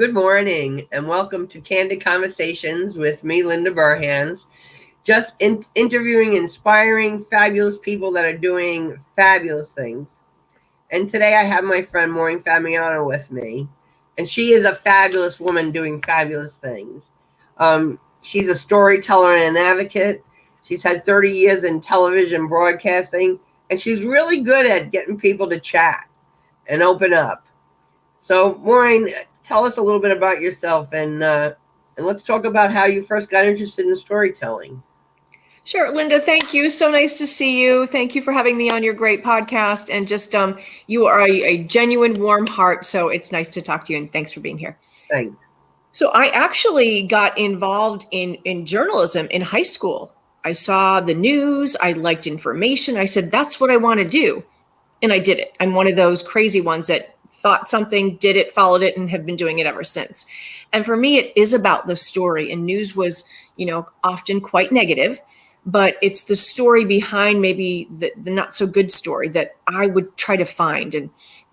Good morning and welcome to Candid Conversations with me, Linda Burhans. Just interviewing inspiring, fabulous people that are doing fabulous things. And today I have my friend Maureen Famiano with me. And she is a fabulous woman doing fabulous things. She's a storyteller and an advocate. She's had 30 years in television broadcasting. And she's really good at getting people to chat and open up. So Maureen, tell us a little bit about yourself and let's talk about how you first got interested in storytelling. Sure. Linda, thank you. So nice to see you. Thank you for having me on your great podcast. And just you are a genuine warm heart. So it's nice to talk to you. And thanks for being here. Thanks. So I actually got involved in journalism in high school. I saw the news. I liked information. I said, that's what I want to do. And I did it. I'm one of those crazy ones that thought something, did it, followed it, and have been doing it ever since. And for me, it is about the story. And news was, often quite negative, but it's the story behind maybe the not so good story that I would try to find. And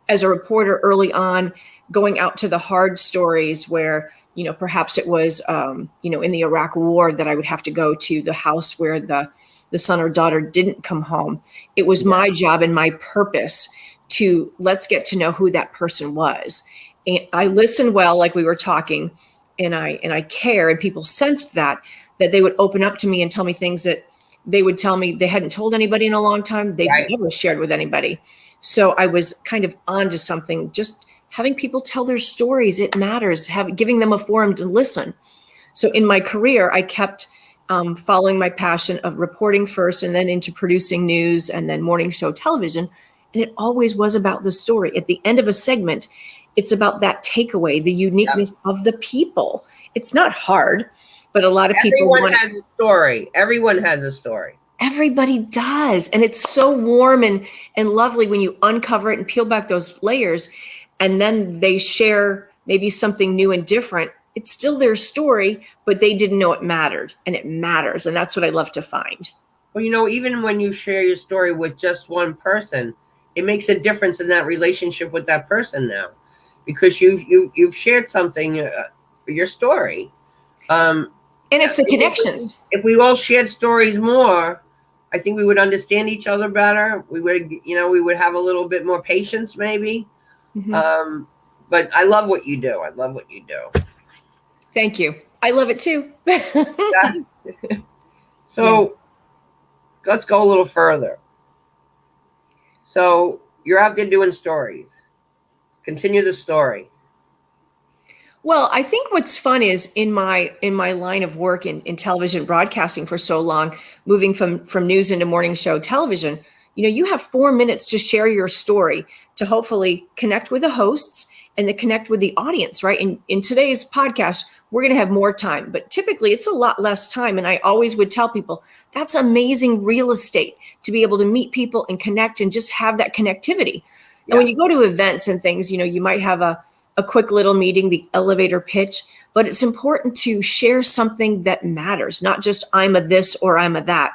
as a reporter early on, going out to the hard stories where, perhaps it was, in the Iraq War that I would have to go to the house where the son or daughter didn't come home. It was my job and my purpose to let's get to know who that person was. And I listen well, like we were talking, and I care, and people sensed that they would open up to me and tell me things that they would tell me they hadn't told anybody in a long time. They'd never shared with anybody. So I was kind of onto something, just having people tell their stories. It matters, giving them a forum to listen. So in my career, I kept following my passion of reporting first and then into producing news and then morning show television. And it always was about the story. At the end of a segment, it's about that takeaway, the uniqueness of the people. It's not hard, but a lot of people Everyone has a story. Everyone has a story. Everybody does. And it's so warm and lovely when you uncover it and peel back those layers, and then they share maybe something new and different. It's still their story, but they didn't know it mattered, and it matters. And that's what I love to find. Well, even when you share your story with just one person, it makes a difference in that relationship with that person now, because you've shared something, your story. And it's the connections. If we all shared stories more, I think we would understand each other better. We would have a little bit more patience, maybe. Mm-hmm. But I love what you do. Thank you. I love it too. So yes. Let's go a little further. So you're out there doing stories. Continue the story. Well, I think what's fun is in my line of work in television broadcasting for so long, moving from news into morning show television, you have 4 minutes to share your story, to hopefully connect with the hosts and to connect with the audience, right? In today's podcast, we're going to have more time, but typically it's a lot less time. And I always would tell people that's amazing real estate, to be able to meet people and connect and just have that connectivity. Yeah. And when you go to events and things, you might have a quick little meeting, the elevator pitch, but it's important to share something that matters, not just I'm a this or I'm a that.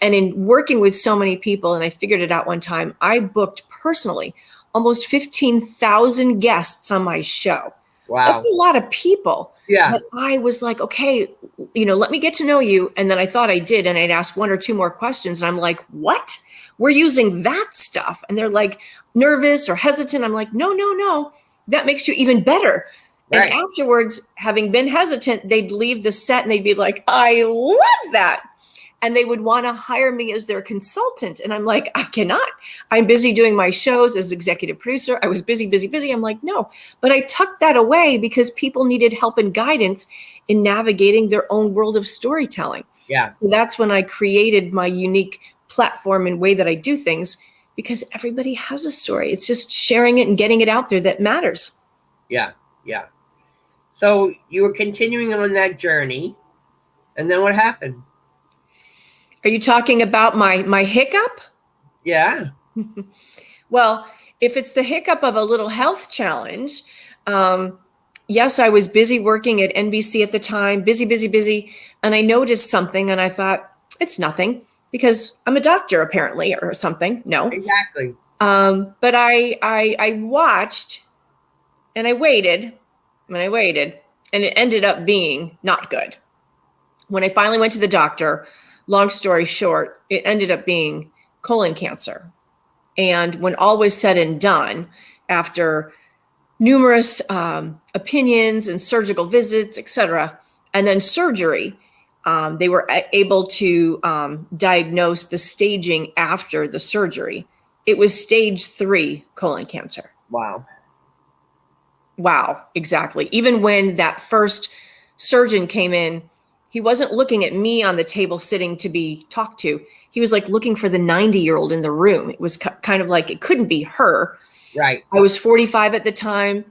And in working with so many people, and I figured it out one time, I booked personally almost 15,000 guests on my show. Wow. That's a lot of people. Yeah. But I was like, okay, let me get to know you. And then I thought I did. And I'd ask one or two more questions. And I'm like, what? We're using that stuff. And they're like nervous or hesitant. I'm like, no. That makes you even better. Right. And afterwards, having been hesitant, they'd leave the set and they'd be like, I love that. And they would want to hire me as their consultant. And I'm like, I cannot. I'm busy doing my shows as executive producer. I was busy. I'm like, no. But I tucked that away because people needed help and guidance in navigating their own world of storytelling. Yeah. So that's when I created my unique platform and way that I do things, because everybody has a story. It's just sharing it and getting it out there that matters. Yeah. So you were continuing on that journey, and then what happened? Are you talking about my hiccup? Yeah. Well, if it's the hiccup of a little health challenge, yes, I was busy working at NBC at the time, busy. And I noticed something and I thought, it's nothing because I'm a doctor apparently or something. No. Exactly. But I watched and I waited And I waited, and it ended up being not good. When I finally went to the doctor, long story short, it ended up being colon cancer. And when all was said and done, after numerous opinions and surgical visits, etc., and then surgery, they were able to diagnose the staging after the surgery. It was stage 3 colon cancer. Wow. Wow, exactly. Even when that first surgeon came in, he wasn't looking at me on the table sitting to be talked to. He was like looking for the 90-year-old in the room. It was kind of like it couldn't be her. Right. I was 45 at the time,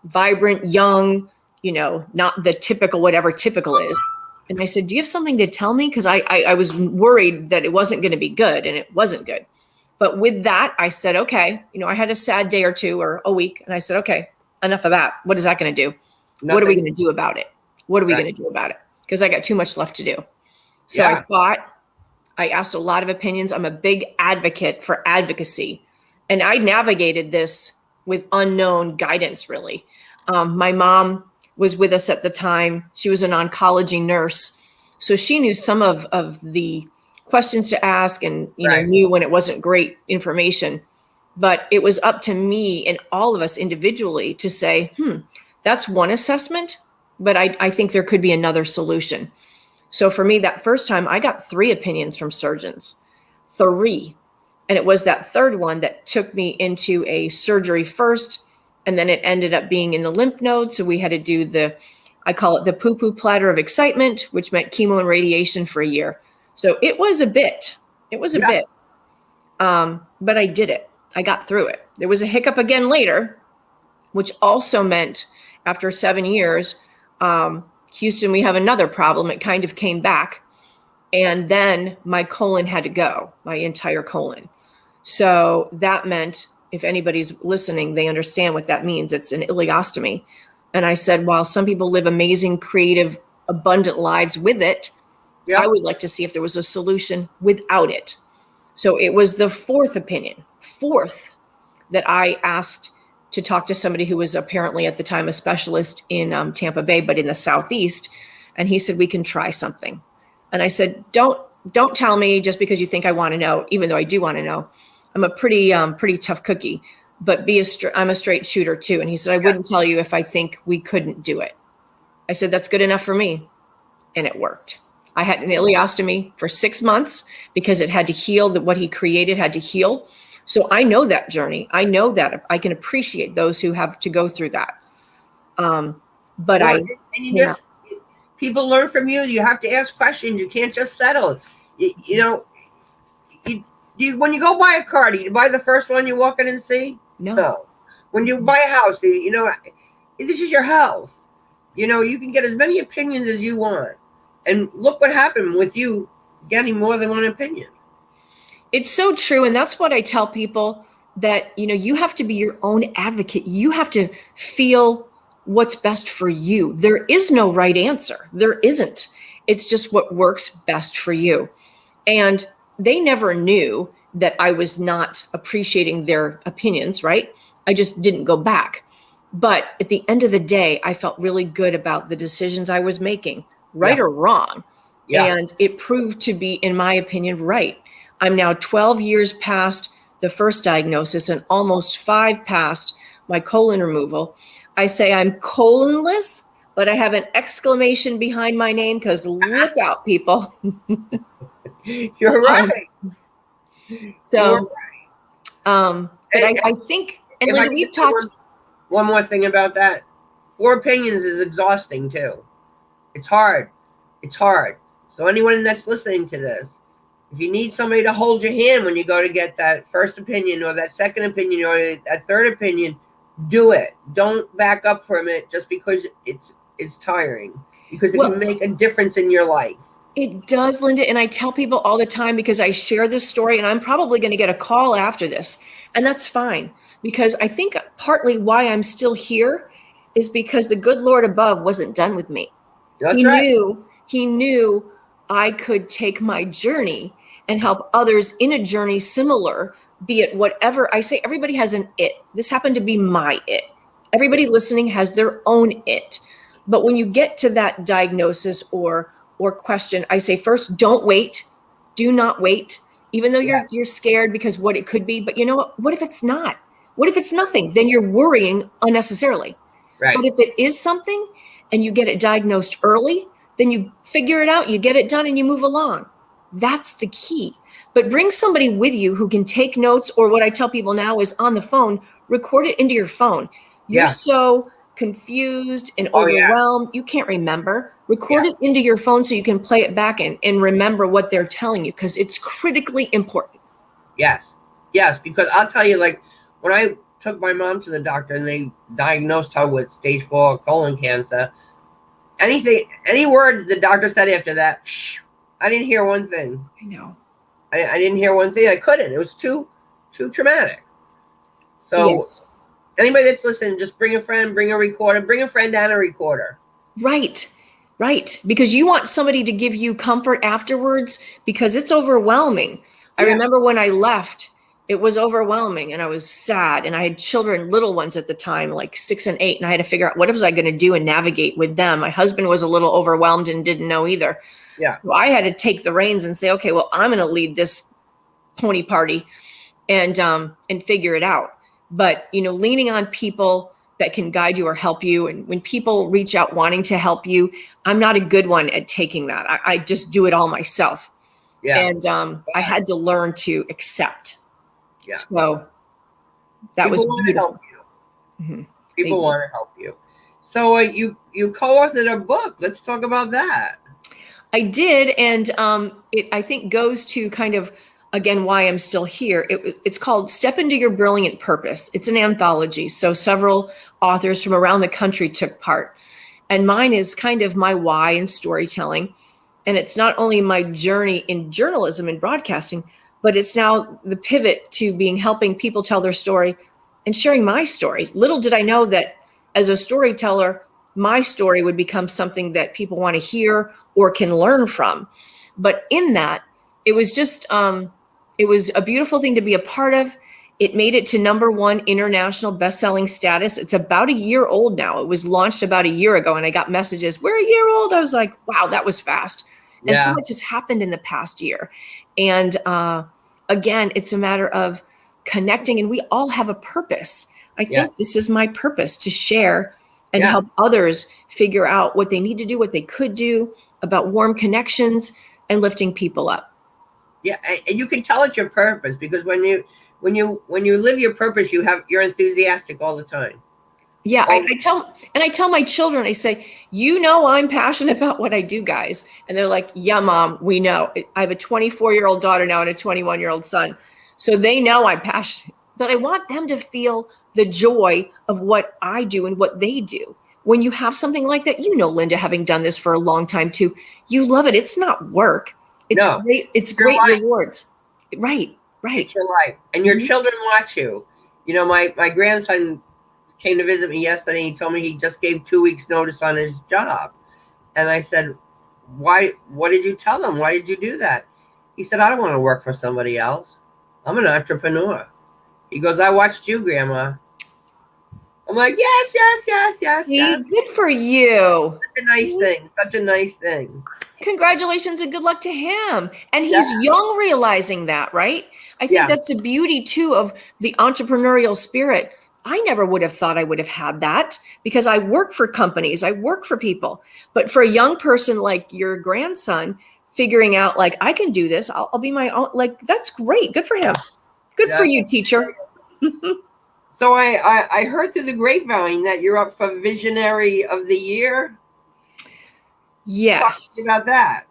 vibrant, young, not the typical, whatever typical is. And I said, do you have something to tell me? Because I was worried that it wasn't going to be good, and it wasn't good. But with that, I said, okay, I had a sad day or two or a week. And I said, okay, enough of that. What is that going to do? Nothing. What are we going to do about it? What are we going to do about it? Because I got too much left to do. So I thought, I asked a lot of opinions. I'm a big advocate for advocacy. And I navigated this with unknown guidance, really. My mom was with us at the time. She was an oncology nurse. So she knew some of the questions to ask and knew when it wasn't great information. But it was up to me and all of us individually to say, that's one assessment, but I think there could be another solution. So for me, that first time, I got 3 opinions from surgeons. 3. And it was that third one that took me into a surgery first, and then it ended up being in the lymph nodes. So we had to do I call it the poo-poo platter of excitement, which meant chemo and radiation for a year. So it was a bit. But I did it. I got through it. There was a hiccup again later, which also meant after 7 years, Houston, we have another problem. It kind of came back. And then my colon had to go, my entire colon. So that meant, if anybody's listening, they understand what that means. It's an ileostomy. And I said, while some people live amazing, creative, abundant lives with it, I would like to see if there was a solution without it. So it was the 4th opinion, that I asked to talk to somebody who was apparently at the time a specialist in Tampa Bay, but in the Southeast. And he said, we can try something. And I said, don't tell me just because you think I want to know, even though I do want to know. I'm a pretty tough cookie, but I'm a straight shooter too. And he said, I wouldn't tell you if I think we couldn't do it. I said, that's good enough for me. And it worked. I had an ileostomy for 6 months because it had to heal. What he created had to heal. So I know that journey. I know that I can appreciate those who have to go through that. People learn from you. You have to ask questions. You can't just settle. When you go buy a car, do you buy the first one you walk in and see? No. When you buy a house, this is your health. You can get as many opinions as you want. And look what happened with you getting more than one opinion. It's so true. And that's what I tell people, that, you have to be your own advocate. You have to feel what's best for you. There is no right answer. There isn't. It's just what works best for you. And they never knew that I was not appreciating their opinions, right? I just didn't go back. But at the end of the day, I felt really good about the decisions I was making, right or wrong. And it proved to be, in my opinion, right. I'm now 12 years past the first diagnosis and almost 5 past my colon removal. I say I'm colonless, but I have an exclamation behind my name because look out, people. You're right. So, but I think, and Linda, we've talked. One more thing about that. 4 opinions is exhausting too. It's hard. So anyone that's listening to this, if you need somebody to hold your hand when you go to get that first opinion or that second opinion or that third opinion, do it. Don't back up from it just because it's tiring, because it can make a difference in your life. It does, Linda. And I tell people all the time, because I share this story, and I'm probably going to get a call after this. And that's fine, because I think partly why I'm still here is because the good Lord above wasn't done with me. He knew I could take my journey and help others in a journey similar, be it whatever. I say everybody has an it. This happened to be my it. Everybody listening has their own it. But when you get to that diagnosis or question, I say first, don't wait. Do not wait. Even though you're scared because what it could be, but you know what? What if it's not? What if it's nothing? Then you're worrying unnecessarily. Right. But if it is something and you get it diagnosed early, then you figure it out, you get it done, and you move along. That's the key. But bring somebody with you who can take notes, or what I tell people now is on the phone, record it into your phone. You're so confused and overwhelmed, you can't remember. Record it into your phone so you can play it back and remember what they're telling you, because it's critically important. Yes, because I'll tell you, like, when I took my mom to the doctor and they diagnosed her with stage 4 colon cancer, any word the doctor said after that, I didn't hear one thing. I know. I didn't hear one thing. I couldn't. It was too traumatic. So anybody that's listening, just bring a friend, bring a recorder, bring a friend and a recorder. Right. Because you want somebody to give you comfort afterwards, because it's overwhelming. I remember when I left, it was overwhelming and I was sad, and I had children, little ones at the time, like 6 and 8, and I had to figure out what was I going to do and navigate with them. My husband was a little overwhelmed and didn't know either. Yeah. So I had to take the reins and say, okay, well, I'm going to lead this pony party and figure it out. But, leaning on people that can guide you or help you. And when people reach out wanting to help you, I'm not a good one at taking that. I just do it all myself. Yeah. And I had to learn to accept. Yeah. So that people was beautiful. Mm-hmm. People want to help you. So you co-authored a book. Let's talk about that. I did, and it, I think, goes to kind of, again, why I'm still here. It's called Step Into Your Brilliant Purpose. It's an anthology, so several authors from around the country took part. And mine is kind of my why in storytelling. And it's not only my journey in journalism and broadcasting, but it's now the pivot to helping people tell their story and sharing my story. Little did I know that as a storyteller, my story would become something that people want to hear or can learn from. But in that, it was just, it was a beautiful thing to be a part of. It made it to #1 international best-selling status. It's about a year old now. It was launched about a year ago, and I got messages, we're a year old. I was like, wow, that was fast. And so much has happened in the past year. And again, it's a matter of connecting, and we all have a purpose. I think this is my purpose, to share and to help others figure out what they need to do, what they could do, about warm connections and lifting people up. Yeah, and you can tell it's your purpose, because when you live your purpose, you're enthusiastic all the time. Yeah, I tell my children, I say, I'm passionate about what I do, guys. And they're like, yeah, Mom, we know. I have a 24-year-old daughter now and a 21-year-old son. So they know I'm passionate, but I want them to feel the joy of what I do and what they do. When you have something like that, Linda, having done this for a long time too, you love it. It's not work. It's great. It's great rewards. Right. It's your life. And your children watch you. My grandson came to visit me yesterday. He told me he just gave 2 weeks notice on his job. And I said, why? What did you tell them? Why did you do that? He said, I don't want to work for somebody else. I'm an entrepreneur. He goes, I watched you, Grandma. I'm like, yes. Good for you. Such a nice thing. Congratulations and good luck to him. And he's young, realizing that, right? I think that's the beauty too of the entrepreneurial spirit. I never would have thought I would have had that, because I work for companies, I work for people. But for a young person like your grandson, figuring out, like, I can do this, I'll be my own, like, that's great. Good for him. Good for you, teacher. So I heard through the grapevine that you're up for Visionary of the Year. Yes. Talk to me about that.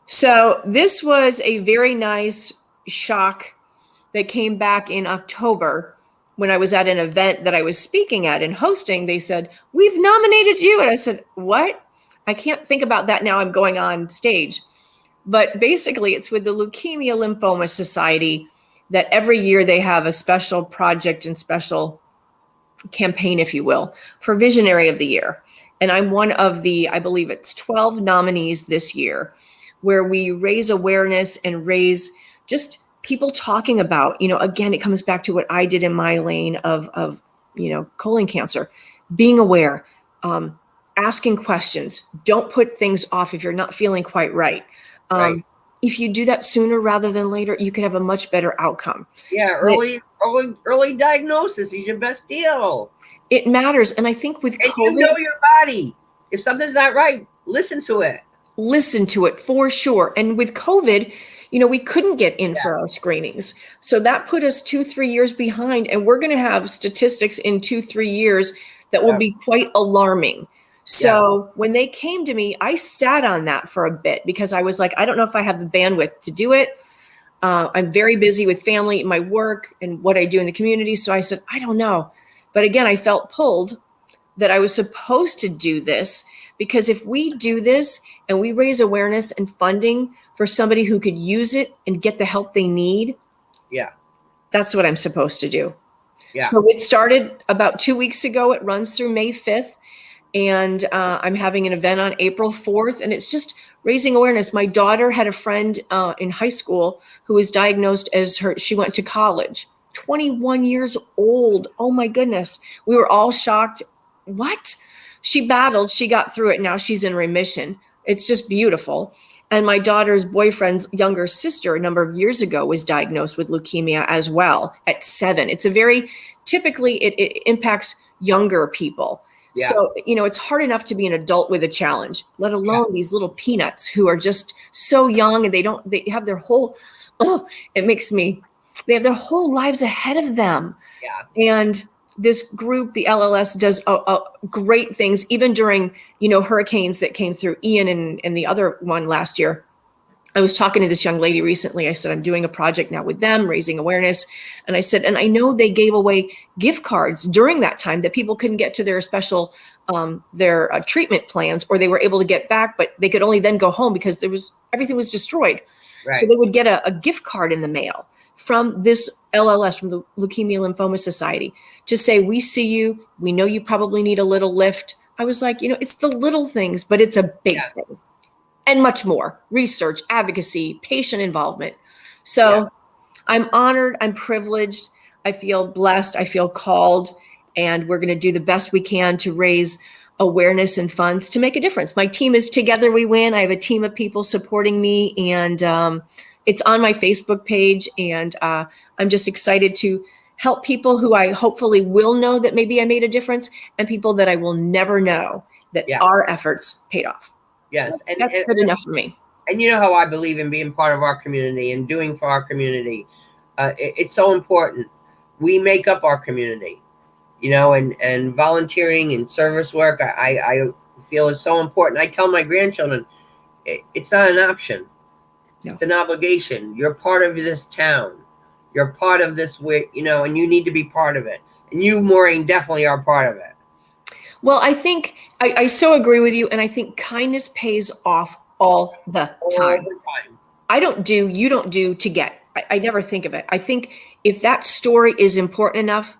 So this was a very nice shock that came back in October when I was at an event that I was speaking at and hosting. They said, we've nominated you. And I said, what? I can't think about that now. I'm going on stage. But basically, it's with the Leukemia Lymphoma Society that every year they have a special project and special campaign, if you will, for Visionary of the Year. And I'm one of the, I believe it's 12 nominees this year, where we raise awareness and raise just people talking about, again, it comes back to what I did in my lane of colon cancer. being aware, asking questions. Don't put things off if you're not feeling quite right. Right. If you do that sooner rather than later, you can have a much better outcome. Yeah, early diagnosis is your best deal. It matters. And I think with And COVID, you know your body. If something's not right, listen to it. listen to it for sure. And with COVID, we couldn't get in for our screenings. So that put us 2-3 years behind. And we're going to have statistics in 2-3 years that will be quite alarming. So when they came to me, I sat on that for a bit because I was like, I don't know if I have the bandwidth to do it. I'm very busy with family, my work, and what I do in the community. So I said, I don't know. But again, I felt pulled that I was supposed to do this, because if we do this and we raise awareness and funding for somebody who could use it and get the help they need, that's what I'm supposed to do. So it started about 2 weeks ago. It runs through May 5th. And I'm having an event on April 4th. And it's just raising awareness. My daughter had a friend in high school who was diagnosed as she went to college, 21 years old. Oh my goodness. We were all shocked. What? She battled, she got through it. Now she's in remission. It's just beautiful. And my daughter's boyfriend's younger sister a number of years ago was diagnosed with leukemia as well at 7. It's typically it impacts younger people. So, it's hard enough to be an adult with a challenge, let alone these little peanuts who are just so young and they have their whole, they have their whole lives ahead of them. And this group, the LLS, does great things, even during, hurricanes that came through, Ian and the other one last year. I was talking to this young lady recently. I said, I'm doing a project now with them, raising awareness. And I said, and I know they gave away gift cards during that time that people couldn't get to their special, their treatment plans, or they were able to get back, but they could only then go home because everything was destroyed. So they would get a gift card in the mail from this LLS, from the Leukemia Lymphoma Society, to say, we see you. We know you probably need a little lift. I was like, it's the little things, but it's a big thing. And much more: research, advocacy, patient involvement. So I'm honored. I'm privileged. I feel blessed. I feel called. And we're going to do the best we can to raise awareness and funds to make a difference. My team is Together We Win. I have a team of people supporting me. And it's on my Facebook page. And I'm just excited to help people who I hopefully will know that maybe I made a difference, and people that I will never know that our efforts paid off. Yes. That's good enough for me. And you know how I believe in being part of our community and doing for our community. It's so important. We make up our community, and volunteering and service work, I feel is so important. I tell my grandchildren, it's not an option. No. It's an obligation. You're part of this town. You're part of this, and you need to be part of it. And you, Maureen, definitely are part of it. Well, I think I so agree with you. And I think kindness pays off all the time. I don't do, you don't do to get. I never think of it. I think if that story is important enough,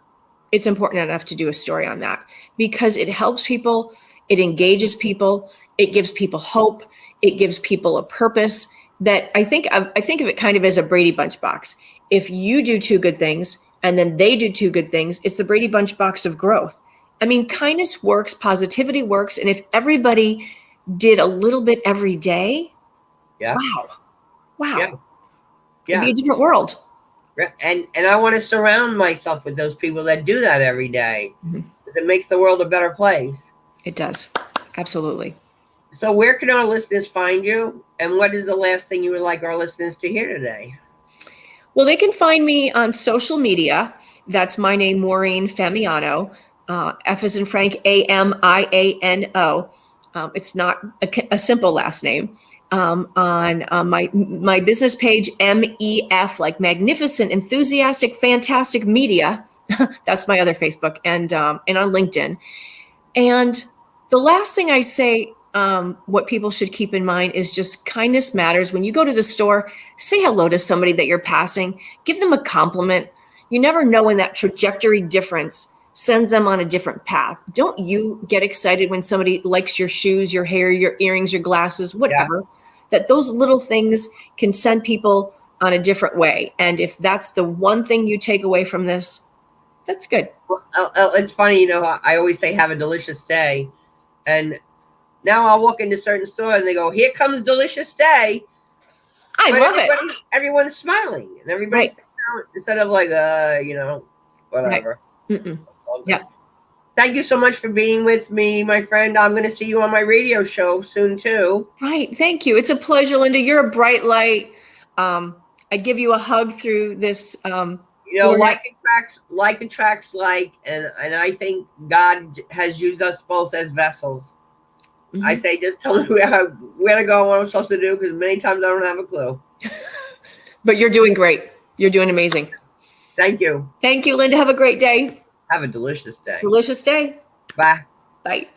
it's important enough to do a story on that, because it helps people. It engages people. It gives people hope. It gives people a purpose. That I think of it kind of as a Brady Bunch box. If you do 2 good things and then they do 2 good things, it's the Brady Bunch box of growth. I mean, kindness works, positivity works. And if everybody did a little bit every day, wow. It'd be a different world. And I want to surround myself with those people that do that every day. It makes the world a better place. It does. Absolutely. So where can our listeners find you? And what is the last thing you would like our listeners to hear today? Well, they can find me on social media. That's my name, Maureen Famiano. F as in Frank, Amiano. It's not a simple last name. On my business page, MEF, like magnificent, enthusiastic, fantastic media. That's my other Facebook, and on LinkedIn. And the last thing I say, what people should keep in mind is just kindness matters. When you go to the store, say hello to somebody that you're passing, give them a compliment. You never know when that trajectory difference sends them on a different path. Don't you get excited when somebody likes your shoes, your hair, your earrings, your glasses, whatever, that those little things can send people on a different way. And if that's the one thing you take away from this, That's good. Well, it's funny, I always say have a delicious day. And now I'll walk into certain stores and they go, here comes delicious day. I But love it. everyone's smiling and everybody's instead of like, whatever. Right. Yeah. Thank you so much for being with me, my friend. I'm going to see you on my radio show soon too. Right. Thank you. It's a pleasure, Linda. You're a bright light. I give you a hug through this. Like attracts like, and I think God has used us both as vessels. Mm-hmm. I say, just tell me where to go and what I'm supposed to do, because many times I don't have a clue. But you're doing great. You're doing amazing. Thank you. Thank you, Linda. Have a great day. Have a delicious day. Delicious day. Bye. Bye.